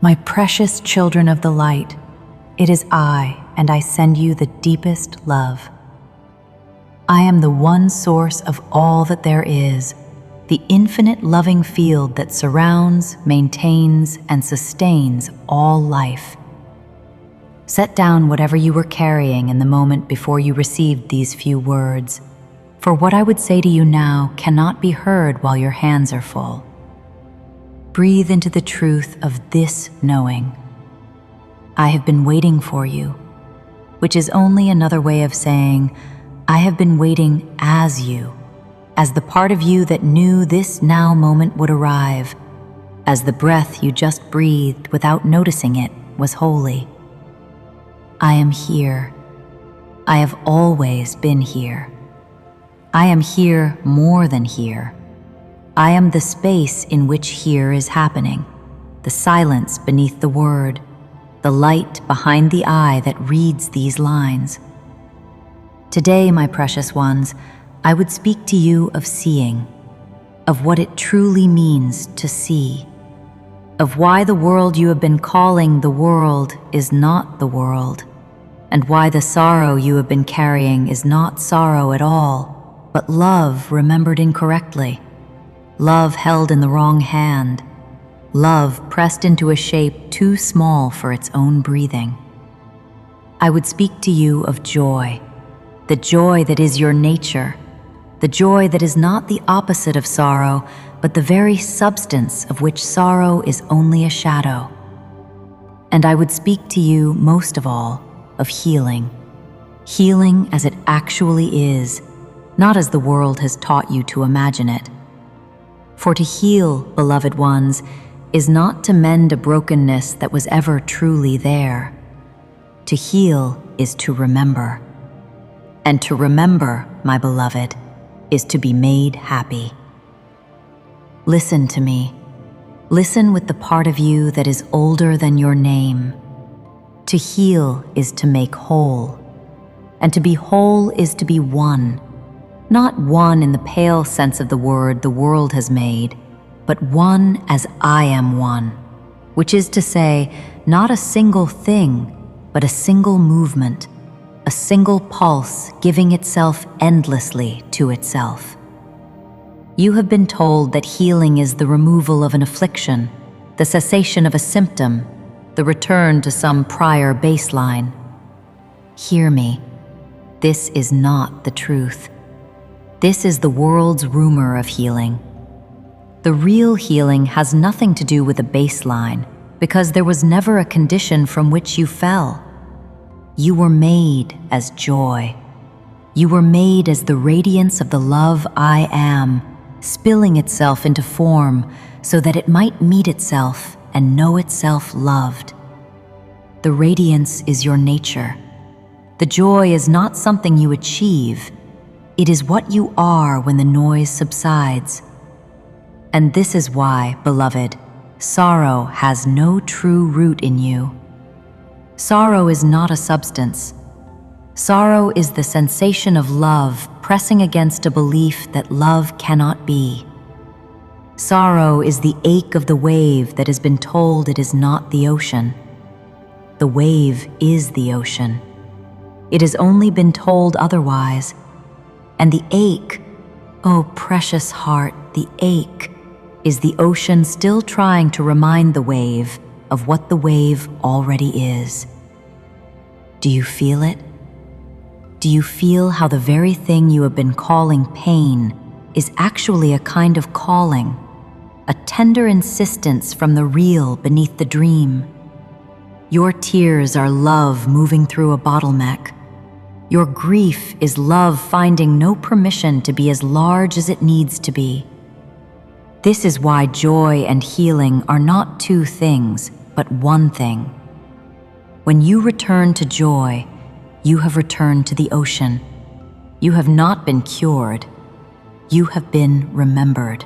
My precious children of the light, it is I, and I send you the deepest love. I am the one source of all that there is, the infinite loving field that surrounds, maintains, and sustains all life. Set down whatever you were carrying in the moment before you received these few words, for what I would say to you now cannot be heard while your hands are full. Breathe into the truth of this knowing. I have been waiting for you, which is only another way of saying, I have been waiting as you, as the part of you that knew this now moment would arrive, as the breath you just breathed without noticing it was holy. I am here. I have always been here. I am here more than here. I am the space in which here is happening, the silence beneath the word, the light behind the eye that reads these lines. Today, my precious ones, I would speak to you of seeing, of what it truly means to see, of why the world you have been calling the world is not the world, and why the sorrow you have been carrying is not sorrow at all, but love remembered incorrectly, love held in the wrong hand, love pressed into a shape too small for its own breathing. I would speak to you of joy, the joy that is your nature, the joy that is not the opposite of sorrow, but the very substance of which sorrow is only a shadow. And I would speak to you, most of all, of healing, healing as it actually is, not as the world has taught you to imagine it. For to heal, beloved ones, is not to mend a brokenness that was ever truly there. To heal is to remember. And to remember, my beloved, is to be made happy. Listen to me. Listen with the part of you that is older than your name. To heal is to make whole. And to be whole is to be one. Not one in the pale sense of the word the world has made, but one as I am one, which is to say, not a single thing, but a single movement, a single pulse giving itself endlessly to itself. You have been told that healing is the removal of an affliction, the cessation of a symptom, the return to some prior baseline. Hear me. This is not the truth. This is the world's rumor of healing. The real healing has nothing to do with a baseline, because there was never a condition from which you fell. You were made as joy. You were made as the radiance of the love I am, spilling itself into form so that it might meet itself and know itself loved. The radiance is your nature. The joy is not something you achieve. It is what you are when the noise subsides. And this is why, beloved, sorrow has no true root in you. Sorrow is not a substance. Sorrow is the sensation of love pressing against a belief that love cannot be. Sorrow is the ache of the wave that has been told it is not the ocean. The wave is the ocean. It has only been told otherwise. And the ache, oh precious heart, the ache, is the ocean still trying to remind the wave of what the wave already is. Do you feel it? Do you feel how the very thing you have been calling pain is actually a kind of calling, a tender insistence from the real beneath the dream? Your tears are love moving through a bottleneck. Your grief is love finding no permission to be as large as it needs to be. This is why joy and healing are not two things, but one thing. When you return to joy, you have returned to the ocean. You have not been cured. You have been remembered.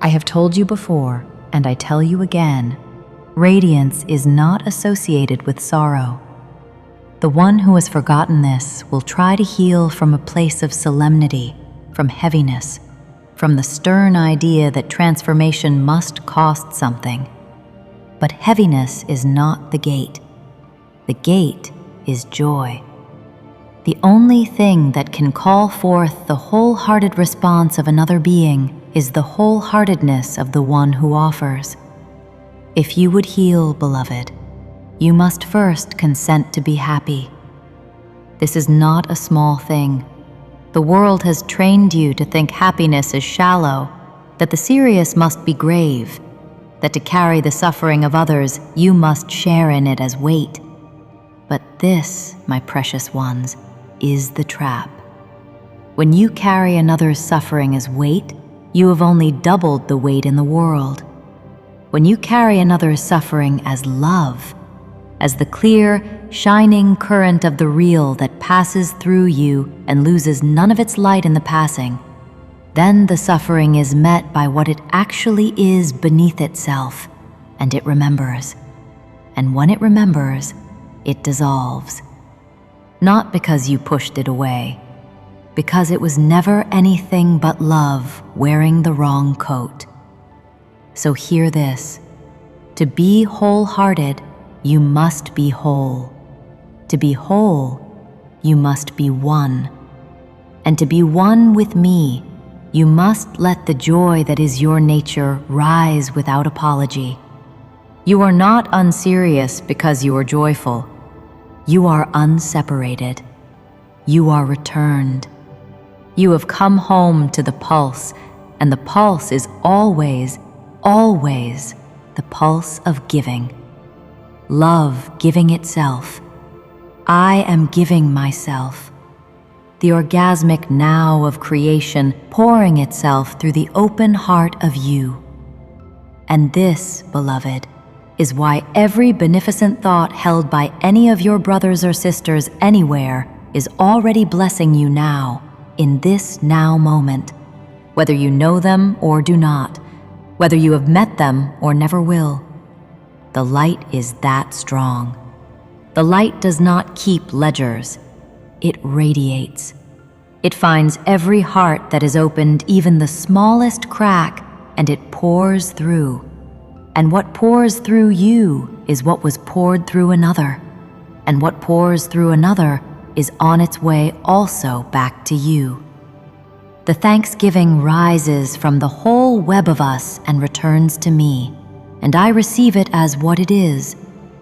I have told you before, and I tell you again, Radiance is not associated with sorrow. The one who has forgotten this will try to heal from a place of solemnity, from heaviness, from the stern idea that transformation must cost something. But heaviness is not the gate. The gate is joy. The only thing that can call forth the wholehearted response of another being is the wholeheartedness of the one who offers. If you would heal, beloved, you must first consent to be happy. This is not a small thing. The world has trained you to think happiness is shallow, that the serious must be grave, that to carry the suffering of others, you must share in it as weight. But this, my precious ones, is the trap. When you carry another's suffering as weight, you have only doubled the weight in the world. When you carry another's suffering as love, as the clear, shining current of the real that passes through you and loses none of its light in the passing, then the suffering is met by what it actually is beneath itself, and it remembers. And when it remembers, it dissolves. Not because you pushed it away, because it was never anything but love wearing the wrong coat. So hear this: to be wholehearted, you must be whole. To be whole, you must be one. And to be one with me, you must let the joy that is your nature rise without apology. You are not unserious because you are joyful. You are unseparated. You are returned. You have come home to the pulse, and the pulse is always, always the pulse of giving. Love giving itself. I am giving myself. The orgasmic now of creation pouring itself through the open heart of you. And this, beloved, is why every beneficent thought held by any of your brothers or sisters anywhere is already blessing you now, in this now moment, whether you know them or do not, whether you have met them or never will. The light is that strong. The light does not keep ledgers. It radiates. It finds every heart that is opened even the smallest crack, and it pours through. And what pours through you is what was poured through another. And what pours through another is on its way also back to you. The thanksgiving rises from the whole web of us and returns to me, and I receive it as what it is,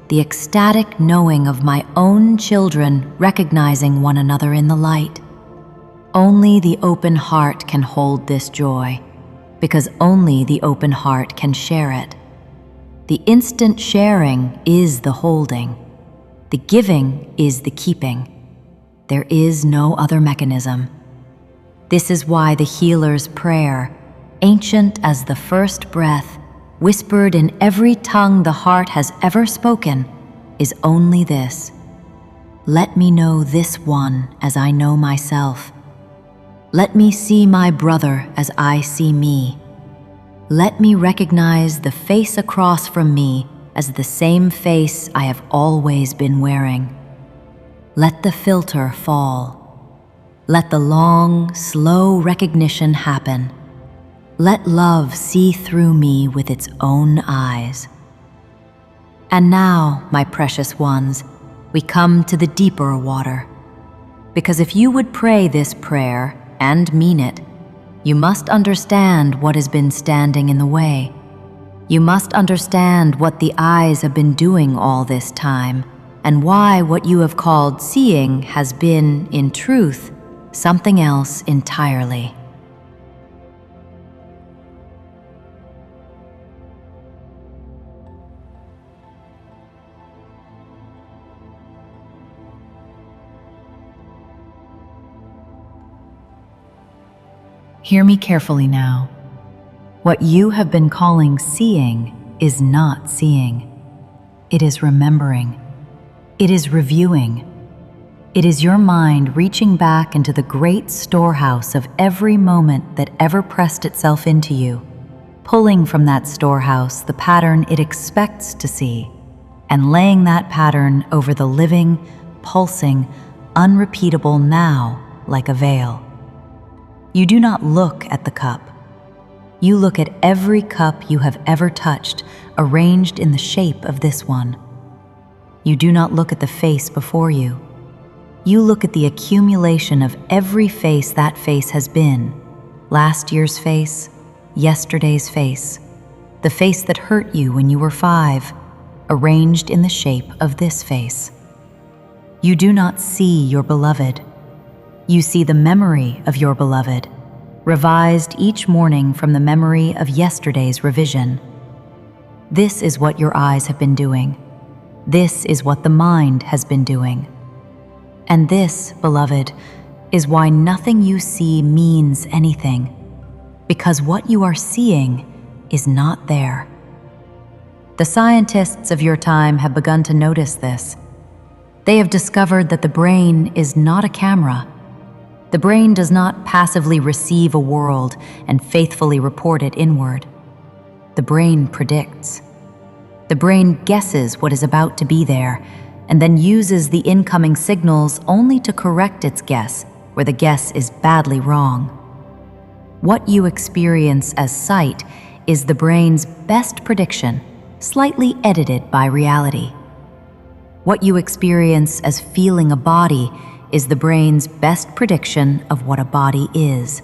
the ecstatic knowing of my own children recognizing one another in the light. Only the open heart can hold this joy, because only the open heart can share it. The instant sharing is the holding. The giving is the keeping. There is no other mechanism. This is why the healer's prayer, ancient as the first breath, whispered in every tongue the heart has ever spoken, is only this: let me know this one as I know myself. Let me see my brother as I see me. Let me recognize the face across from me as the same face I have always been wearing. Let the filter fall. Let the long, slow recognition happen. Let love see through me with its own eyes. And now, my precious ones, we come to the deeper water. Because if you would pray this prayer and mean it, you must understand what has been standing in the way. You must understand what the eyes have been doing all this time, and why what you have called seeing has been, in truth, something else entirely. Hear me carefully now. What you have been calling seeing is not seeing. It is remembering. It is reviewing. It is your mind reaching back into the great storehouse of every moment that ever pressed itself into you, pulling from that storehouse the pattern it expects to see, and laying that pattern over the living, pulsing, unrepeatable now like a veil. You do not look at the cup. You look at every cup you have ever touched, arranged in the shape of this one. You do not look at the face before you. You look at the accumulation of every face that face has been, last year's face, yesterday's face, the face that hurt you when you were 5, arranged in the shape of this face. You do not see your beloved. You see the memory of your beloved, revised each morning from the memory of yesterday's revision. This is what your eyes have been doing. This is what the mind has been doing. And this, beloved, is why nothing you see means anything, because what you are seeing is not there. The scientists of your time have begun to notice this. They have discovered that the brain is not a camera. The brain does not passively receive a world and faithfully report it inward. The brain predicts. The brain guesses what is about to be there, and then uses the incoming signals only to correct its guess where the guess is badly wrong. What you experience as sight is the brain's best prediction, slightly edited by reality. What you experience as feeling a body is the brain's best prediction of what a body is.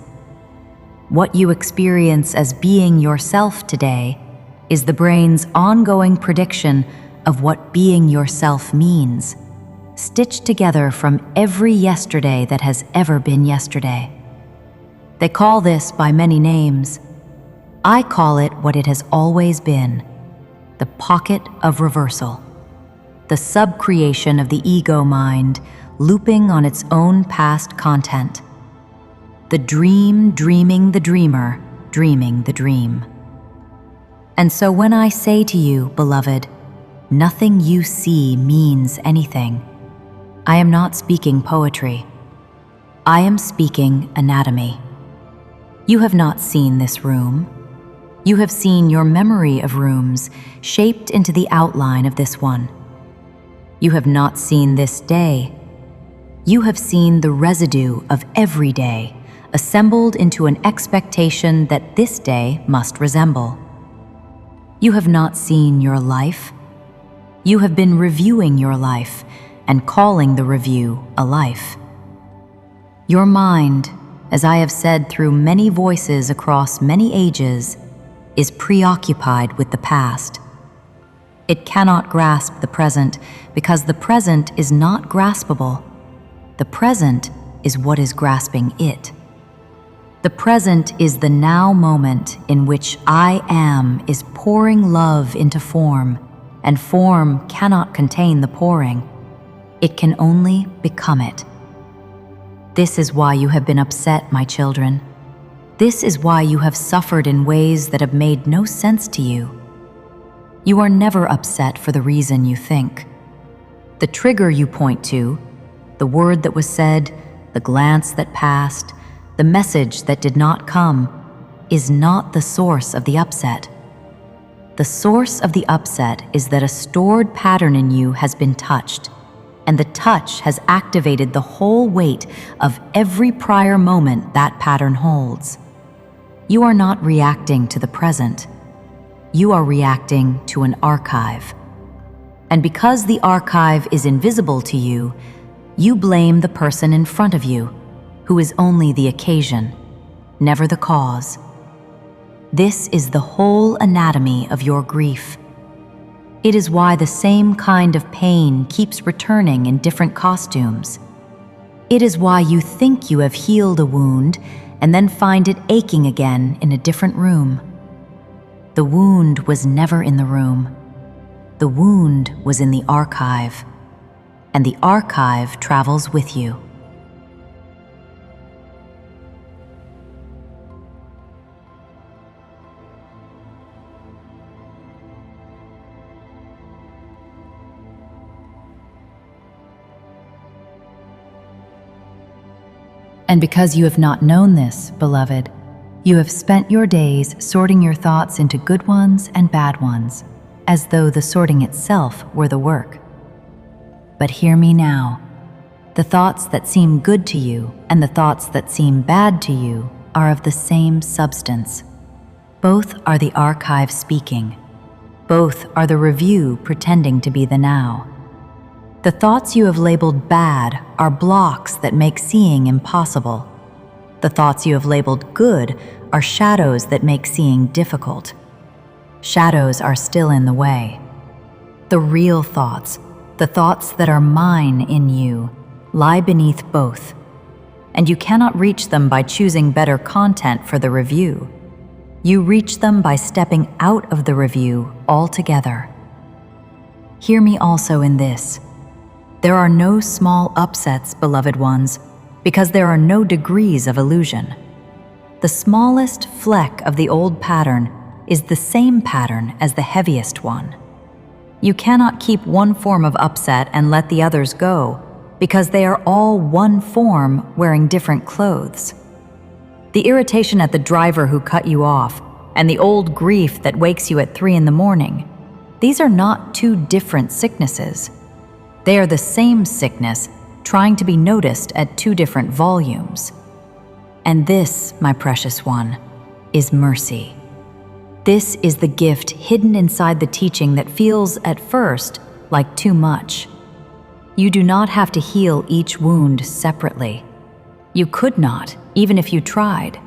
What you experience as being yourself today is the brain's ongoing prediction of what being yourself means, stitched together from every yesterday that has ever been yesterday. They call this by many names. I call it what it has always been, the pocket of reversal, the subcreation of the ego mind looping on its own past content, the dream dreaming the dreamer dreaming the dream. And so when I say to you, beloved, nothing you see means anything, I am not speaking poetry. I am speaking anatomy. You have not seen this room. You have seen your memory of rooms shaped into the outline of this one. You have not seen this day. You have seen the residue of every day assembled into an expectation that this day must resemble. You have not seen your life. You have been reviewing your life and calling the review a life. Your mind, as I have said through many voices across many ages, is preoccupied with the past. It cannot grasp the present because the present is not graspable. The present is what is grasping it. The present is the now moment in which I am is pouring love into form, and form cannot contain the pouring. It can only become it. This is why you have been upset, my children. This is why you have suffered in ways that have made no sense to you. You are never upset for the reason you think. The trigger you point to, the word that was said, the glance that passed, the message that did not come, is not the source of the upset. The source of the upset is that a stored pattern in you has been touched, and the touch has activated the whole weight of every prior moment that pattern holds. You are not reacting to the present. You are reacting to an archive. And because the archive is invisible to you, you blame the person in front of you, who is only the occasion, never the cause. This is the whole anatomy of your grief. It is why the same kind of pain keeps returning in different costumes. It is why you think you have healed a wound and then find it aching again in a different room. The wound was never in the room. The wound was in the archive, and the archive travels with you. And because you have not known this, beloved, You have spent your days sorting your thoughts into good ones and bad ones, as though the sorting itself were the work. But hear me now. The thoughts that seem good to you and the thoughts that seem bad to you are of the same substance. Both are the archive speaking. Both are the review pretending to be the now. The thoughts you have labeled bad are blocks that make seeing impossible. The thoughts you have labeled good are shadows that make seeing difficult. Shadows are still in the way. The real thoughts, the thoughts that are mine in you, lie beneath both, and you cannot reach them by choosing better content for the review. You reach them by stepping out of the review altogether. Hear me also in this. There are no small upsets, beloved ones, because there are no degrees of illusion. The smallest fleck of the old pattern is the same pattern as the heaviest one. You cannot keep one form of upset and let the others go, because they are all one form wearing different clothes. The irritation at the driver who cut you off, and the old grief that wakes you at 3 a.m, these are not two different sicknesses. They are the same sickness trying to be noticed at 2 different volumes. And this, my precious one, is mercy. This is the gift hidden inside the teaching that feels, at first, like too much. You do not have to heal each wound separately. You could not, even if you tried.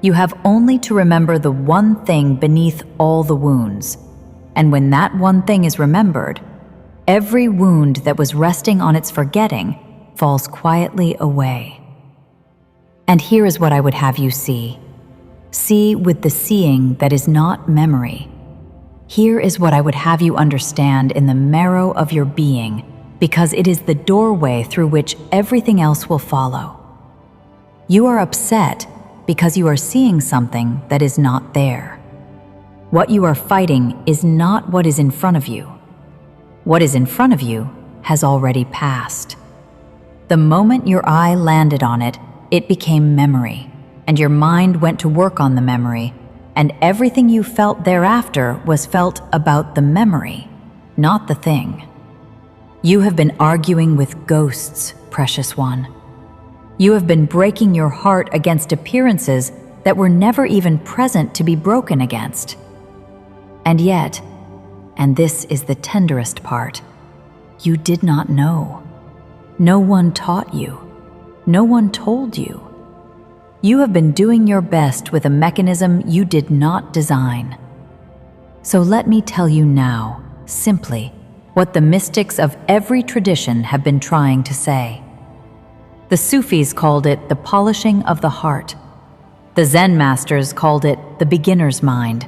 You have only to remember the one thing beneath all the wounds. And when that one thing is remembered, every wound that was resting on its forgetting falls quietly away. And here is what I would have you see. See with the seeing that is not memory. Here is what I would have you understand in the marrow of your being, because it is the doorway through which everything else will follow. You are upset because you are seeing something that is not there. What you are fighting is not what is in front of you. What is in front of you has already passed. The moment your eye landed on it, it became memory, and your mind went to work on the memory, and everything you felt thereafter was felt about the memory, not the thing. You have been arguing with ghosts, precious one. You have been breaking your heart against appearances that were never even present to be broken against. And yet, and this is the tenderest part, you did not know. No one taught you. No one told you. You have been doing your best with a mechanism you did not design. So let me tell you now, simply, what the mystics of every tradition have been trying to say. The Sufis called it the polishing of the heart. The Zen masters called it the beginner's mind.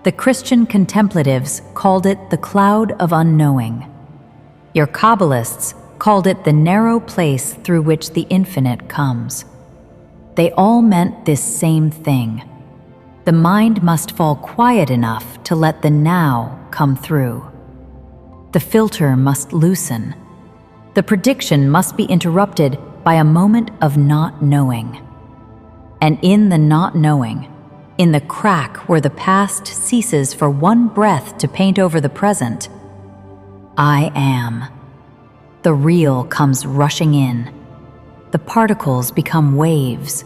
The Christian contemplatives called it the cloud of unknowing. Your Kabbalists called it the narrow place through which the infinite comes. They all meant this same thing. The mind must fall quiet enough to let the now come through. The filter must loosen. The prediction must be interrupted by a moment of not knowing. And in the not knowing, in the crack where the past ceases for one breath to paint over the present, I am. The real comes rushing in. The particles become waves.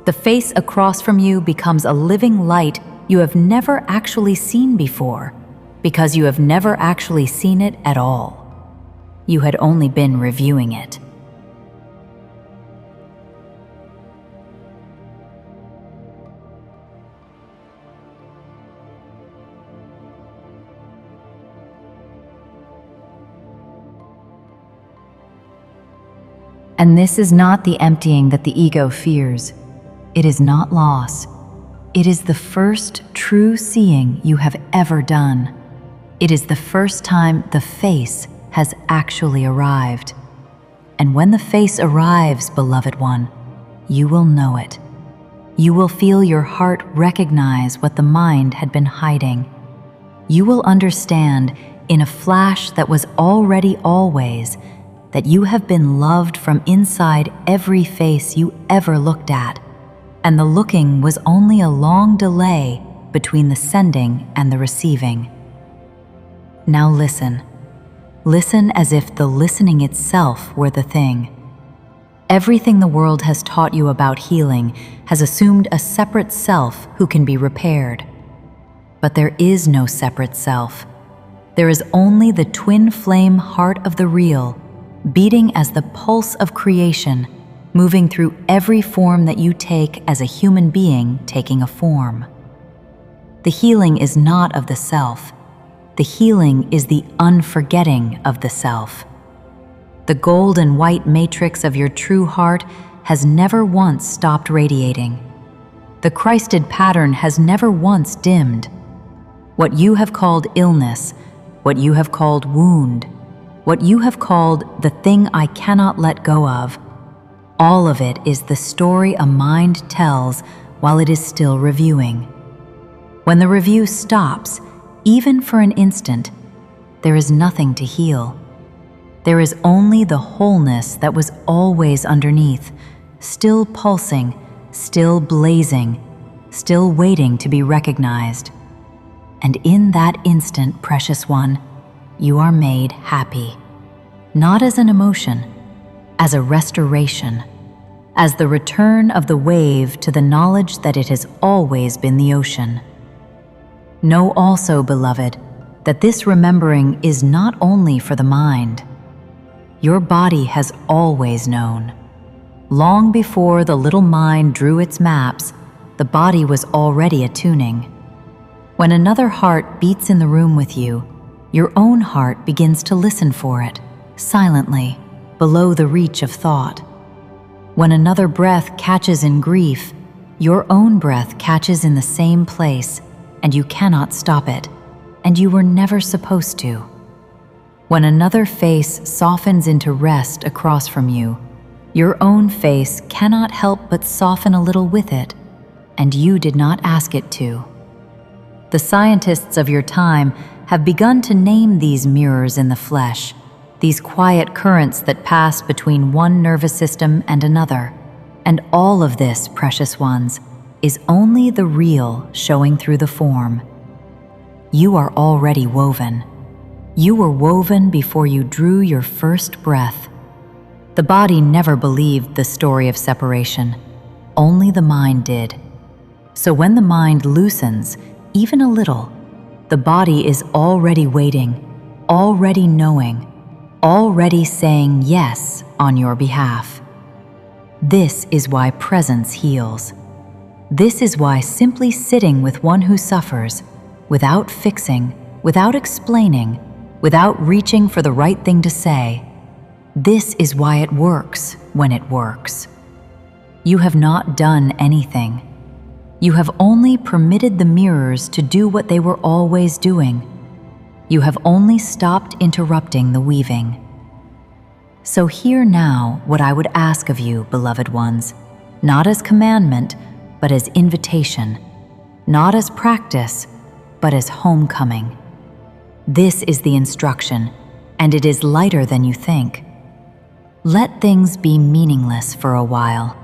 The face across from you becomes a living light you have never actually seen before, because you have never actually seen it at all. You had only been reviewing it. And this is not the emptying that the ego fears. It is not loss. It is the first true seeing you have ever done. It is the first time the face has actually arrived. And when the face arrives, beloved one, you will know it. You will feel your heart recognize what the mind had been hiding. You will understand in a flash that was already always that you have been loved from inside every face you ever looked at, and the looking was only a long delay between the sending and the receiving. Now listen. Listen as if the listening itself were the thing. Everything the world has taught you about healing has assumed a separate self who can be repaired. But there is no separate self. There is only the twin flame heart of the real, beating as the pulse of creation, moving through every form that you take as a human being taking a form. The healing is not of the self. The healing is the unforgetting of the self. The gold and white matrix of your true heart has never once stopped radiating. The Christed pattern has never once dimmed. What you have called illness, what you have called wound, what you have called the thing I cannot let go of, all of it is the story a mind tells while it is still reviewing. When the review stops, even for an instant, there is nothing to heal. There is only the wholeness that was always underneath, still pulsing, still blazing, still waiting to be recognized. And in that instant, precious one, you are made happy. Not as an emotion, as a restoration, as the return of the wave to the knowledge that it has always been the ocean. Know also, beloved, that this remembering is not only for the mind. Your body has always known. Long before the little mind drew its maps, the body was already attuning. When another heart beats in the room with you, your own heart begins to listen for it, silently, below the reach of thought. When another breath catches in grief, your own breath catches in the same place, and you cannot stop it, and you were never supposed to. When another face softens into rest across from you, your own face cannot help but soften a little with it, and you did not ask it to. The scientists of your time have begun to name these mirrors in the flesh, these quiet currents that pass between one nervous system and another. And all of this, precious ones, is only the real showing through the form. You are already woven. You were woven before you drew your first breath. The body never believed the story of separation. Only the mind did. So when the mind loosens, even a little, the body is already waiting, already knowing, already saying yes on your behalf. This is why presence heals. This is why simply sitting with one who suffers, without fixing, without explaining, without reaching for the right thing to say, this is why it works when it works. You have not done anything. You have only permitted the mirrors to do what they were always doing. You have only stopped interrupting the weaving. So hear now what I would ask of you, beloved ones, not as commandment, but as invitation, not as practice, but as homecoming. This is the instruction, and it is lighter than you think. Let things be meaningless for a while.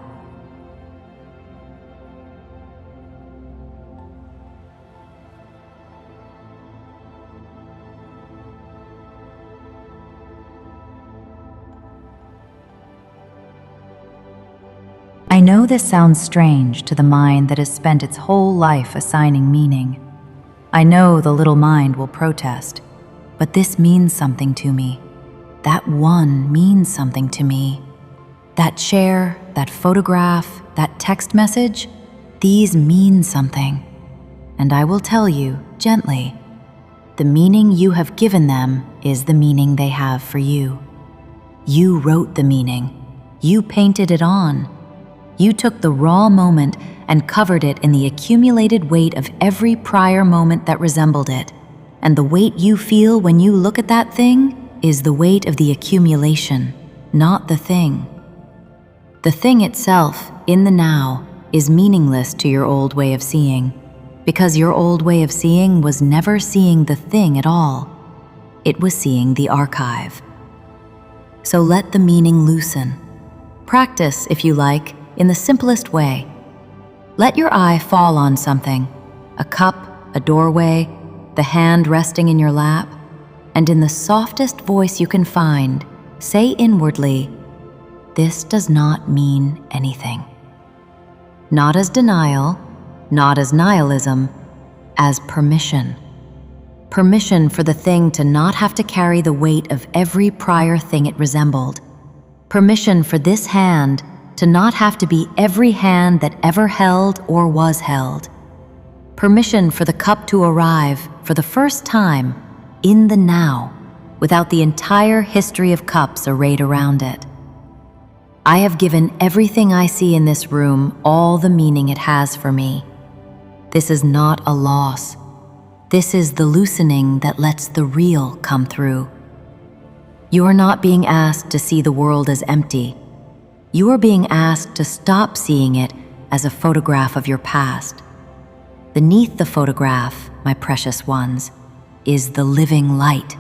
I know this sounds strange to the mind that has spent its whole life assigning meaning. I know the little mind will protest, but this means something to me. That one means something to me. That chair, that photograph, that text message, these mean something. And I will tell you, gently, the meaning you have given them is the meaning they have for you. You wrote the meaning. You painted it on. You took the raw moment and covered it in the accumulated weight of every prior moment that resembled it. And the weight you feel when you look at that thing is the weight of the accumulation, not the thing. The thing itself, in the now, is meaningless to your old way of seeing, because your old way of seeing was never seeing the thing at all. It was seeing the archive. So let the meaning loosen. Practice, if you like, in the simplest way. Let your eye fall on something, a cup, a doorway, the hand resting in your lap, and in the softest voice you can find, say inwardly, "This does not mean anything." Not as denial, not as nihilism, as permission. Permission for the thing to not have to carry the weight of every prior thing it resembled. Permission for this hand to not have to be every hand that ever held or was held. Permission for the cup to arrive for the first time in the now, without the entire history of cups arrayed around it. I have given everything I see in this room all the meaning it has for me. This is not a loss. This is the loosening that lets the real come through. You are not being asked to see the world as empty. You are being asked to stop seeing it as a photograph of your past. Beneath the photograph, my precious ones, is the living light.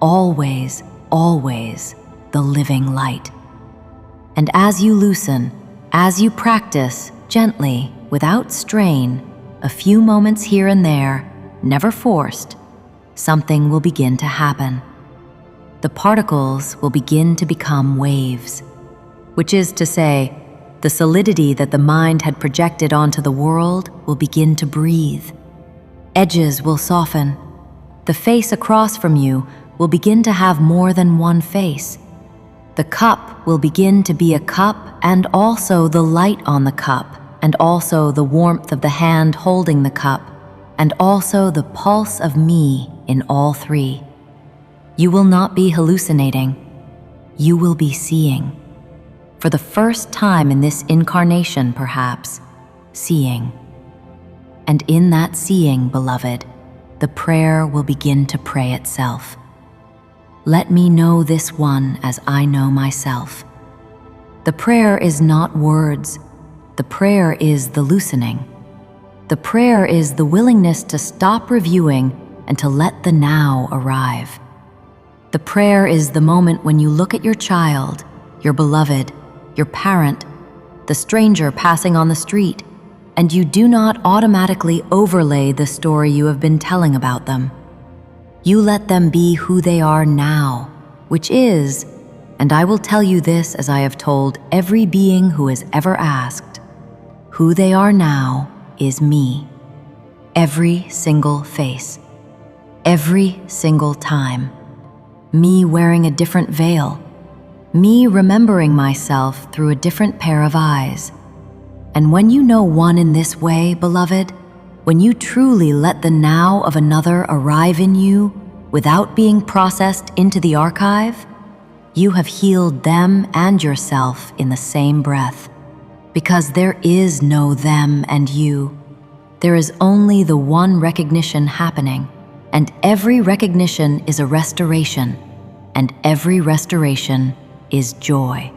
Always, always the living light. And as you loosen, as you practice gently, without strain, a few moments here and there, never forced, something will begin to happen. The particles will begin to become waves, which is to say, the solidity that the mind had projected onto the world will begin to breathe. Edges will soften. The face across from you will begin to have more than one face. The cup will begin to be a cup and also the light on the cup, and also the warmth of the hand holding the cup, and also the pulse of me in all three. You will not be hallucinating. You will be seeing. For the first time in this incarnation, perhaps, seeing. And in that seeing, beloved, the prayer will begin to pray itself. Let me know this one as I know myself. The prayer is not words. The prayer is the loosening. The prayer is the willingness to stop reviewing and to let the now arrive. The prayer is the moment when you look at your child, your beloved, your parent, the stranger passing on the street, and you do not automatically overlay the story you have been telling about them. You let them be who they are now, which is, and I will tell you this as I have told every being who has ever asked, who they are now is me. Every single face, every single time. Me wearing a different veil, me remembering myself through a different pair of eyes. And when you know one in this way, beloved, when you truly let the now of another arrive in you without being processed into the archive, you have healed them and yourself in the same breath. Because there is no them and you. There is only the one recognition happening, and every recognition is a restoration, and every restoration is joy.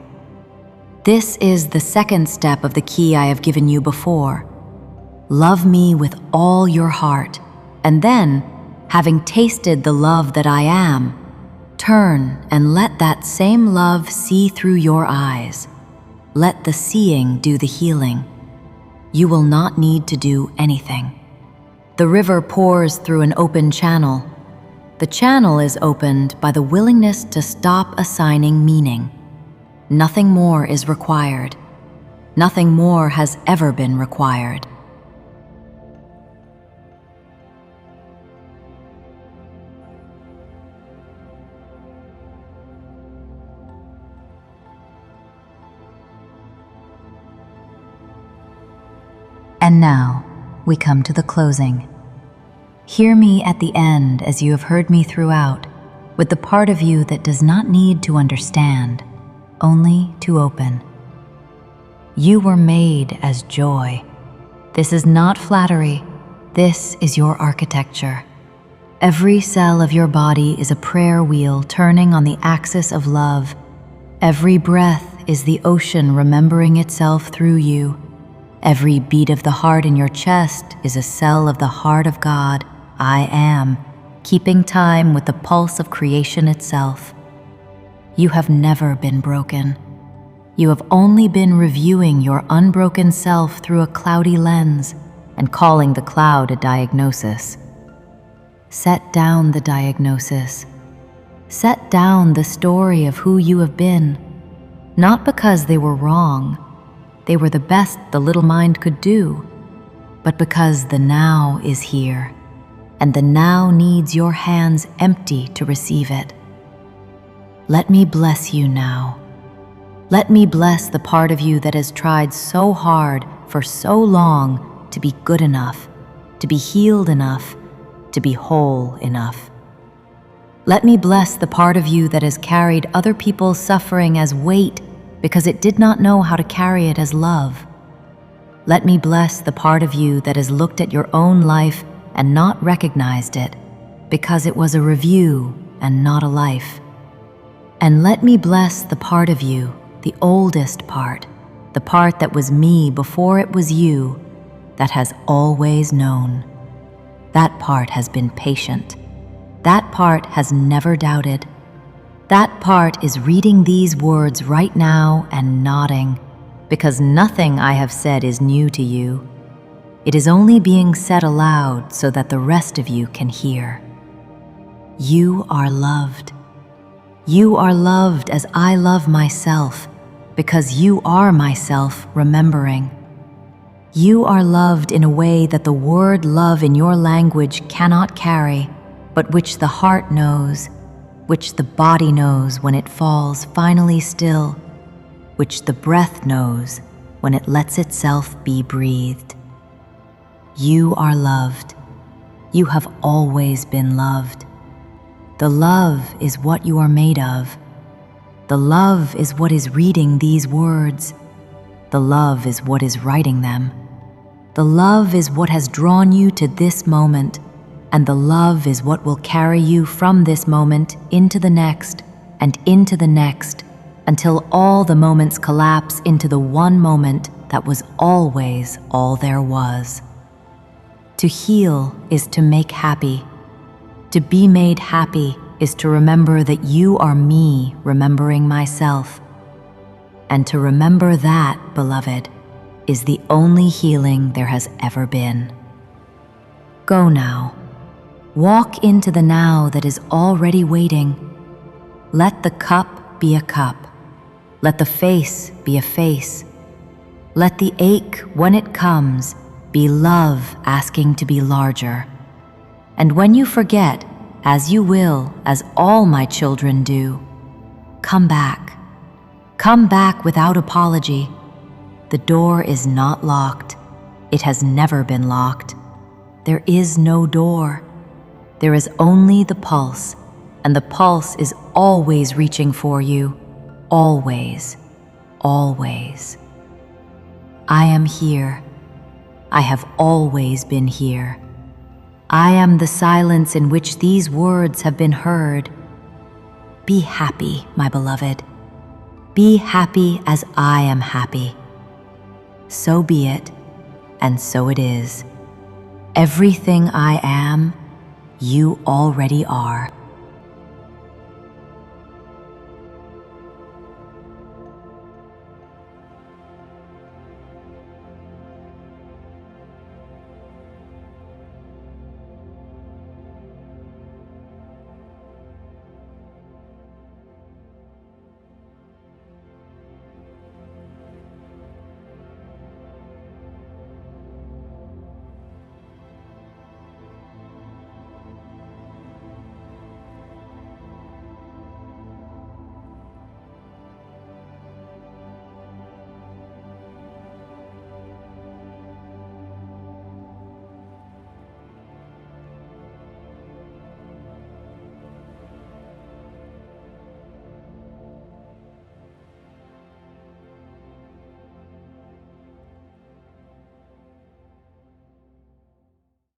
This is the second step of the key I have given you before. Love me with all your heart, and then, having tasted the love that I am, turn and let that same love see through your eyes. Let the seeing do the healing. You will not need to do anything. The river pours through an open channel. The channel is opened by the willingness to stop assigning meaning. Nothing more is required. Nothing more has ever been required. And now, we come to the closing. Hear me at the end as you have heard me throughout, with the part of you that does not need to understand, only to open. You were made as joy. This is not flattery. This is your architecture. Every cell of your body is a prayer wheel turning on the axis of love. Every breath is the ocean remembering itself through you. Every beat of the heart in your chest is a cell of the heart of God, I am, keeping time with the pulse of creation itself. You have never been broken. You have only been reviewing your unbroken self through a cloudy lens and calling the cloud a diagnosis. Set down the diagnosis. Set down the story of who you have been, not because they were wrong, they were the best the little mind could do, but because the now is here, and the now needs your hands empty to receive it. Let me bless you now. Let me bless the part of you that has tried so hard for so long to be good enough, to be healed enough, to be whole enough. Let me bless the part of you that has carried other people's suffering as weight because it did not know how to carry it as love. Let me bless the part of you that has looked at your own life and not recognized it because it was a review and not a life. And let me bless the part of you, the oldest part, the part that was me before it was you, that has always known. That part has been patient. That part has never doubted. That part is reading these words right now and nodding, because nothing I have said is new to you. It is only being said aloud so that the rest of you can hear. You are loved. You are loved as I love myself, because you are myself remembering. You are loved in a way that the word love in your language cannot carry, but which the heart knows, which the body knows when it falls finally still, which the breath knows when it lets itself be breathed. You are loved. You have always been loved. The love is what you are made of. The love is what is reading these words. The love is what is writing them. The love is what has drawn you to this moment, and the love is what will carry you from this moment into the next and into the next, until all the moments collapse into the one moment that was always all there was. To heal is to make happy. To be made happy is to remember that you are me remembering myself. And to remember that, beloved, is the only healing there has ever been. Go now. Walk into the now that is already waiting. Let the cup be a cup. Let the face be a face. Let the ache, when it comes, be love asking to be larger. And when you forget, as you will, as all my children do, come back. Come back without apology. The door is not locked. It has never been locked. There is no door. There is only the pulse, and the pulse is always reaching for you. Always, always. I am here. I have always been here. I am the silence in which these words have been heard. Be happy, my beloved. Be happy as I am happy. So be it, and so it is. Everything I am, you already are.